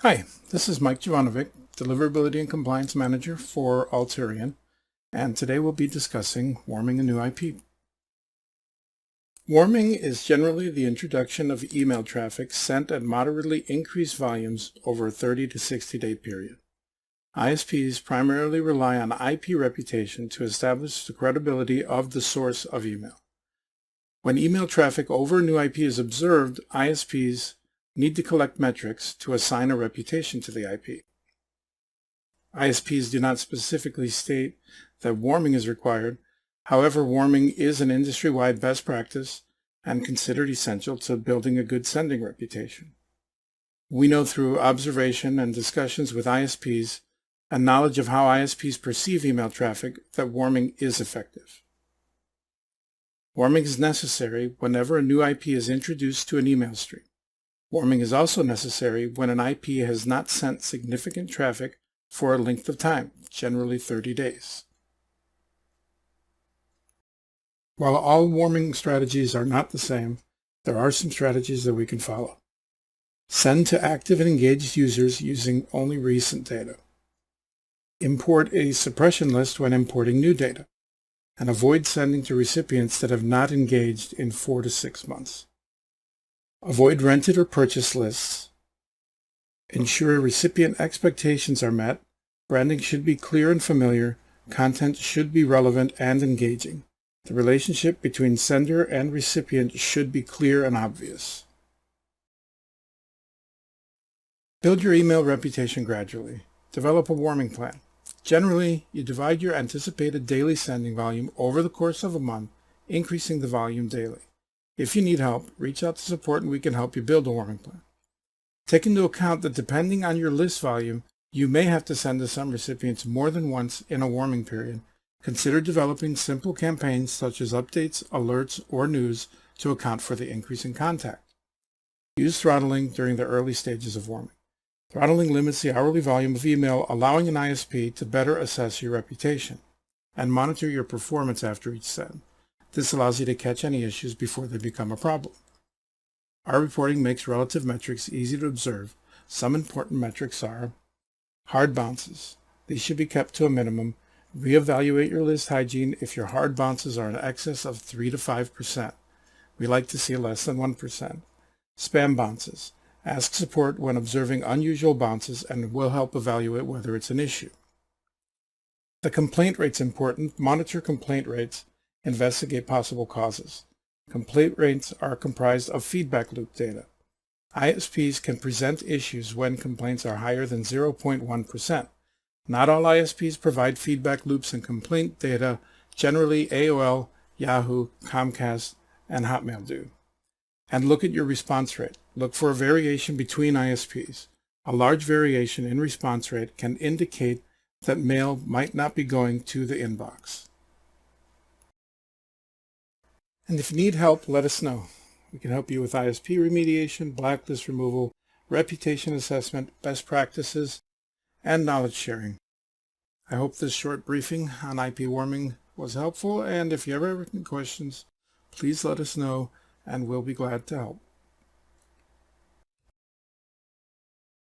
Hi, this is Mike Jovanovic, Deliverability and Compliance Manager for Alterian, and today we'll be discussing warming a new IP. Warming is generally the introduction of email traffic sent at moderately increased volumes over a 30 to 60-day period. ISPs primarily rely on IP reputation to establish the credibility of the source of email. When email traffic over a new IP is observed, ISPs need to collect metrics to assign a reputation to the IP. ISPs do not specifically state that warming is required. However, warming is an industry-wide best practice and considered essential to building a good sending reputation. We know through observation and discussions with ISPs and knowledge of how ISPs perceive email traffic that warming is effective. Warming is necessary whenever a new IP is introduced to an email stream. Warming is also necessary when an IP has not sent significant traffic for a length of time, generally 30 days. While all warming strategies are not the same, there are some strategies that we can follow. Send to active and engaged users using only recent data. Import a suppression list when importing new data, and avoid sending to recipients that have not engaged in 4 to 6 months. Avoid rented or purchased lists. Ensure recipient expectations are met. Branding should be clear and familiar. Content should be relevant and engaging. The relationship between sender and recipient should be clear and obvious. Build your email reputation gradually. Develop a warming plan. Generally, you divide your anticipated daily sending volume over the course of a month, increasing the volume daily. If you need help, reach out to support and we can help you build a warming plan. Take into account that depending on your list volume, you may have to send to some recipients more than once in a warming period. Consider developing simple campaigns such as updates, alerts, or news to account for the increase in contact. Use throttling during the early stages of warming. Throttling limits the hourly volume of email, allowing an ISP to better assess your reputation and monitor your performance after each send. This allows you to catch any issues before they become a problem. Our reporting makes relative metrics easy to observe. Some important metrics are hard bounces. These should be kept to a minimum. Reevaluate your list hygiene if your hard bounces are in excess of 3 to 5%. We like to see less than 1%. Spam bounces. Ask support when observing unusual bounces and will help evaluate whether it's an issue. The complaint rate's important. Monitor complaint rates. Investigate possible causes. Complaint rates are comprised of feedback loop data. ISPs can present issues when complaints are higher than 0.1%. Not all ISPs provide feedback loops and complaint data. Generally, AOL, Yahoo, Comcast, and Hotmail do. And look at your response rate. Look for a variation between ISPs. A large variation in response rate can indicate that mail might not be going to the inbox. And if you need help, let us know. We can help you with ISP remediation, blacklist removal, reputation assessment, best practices, and knowledge sharing. I hope this short briefing on IP warming was helpful, and if you ever have any questions, please let us know, and we'll be glad to help.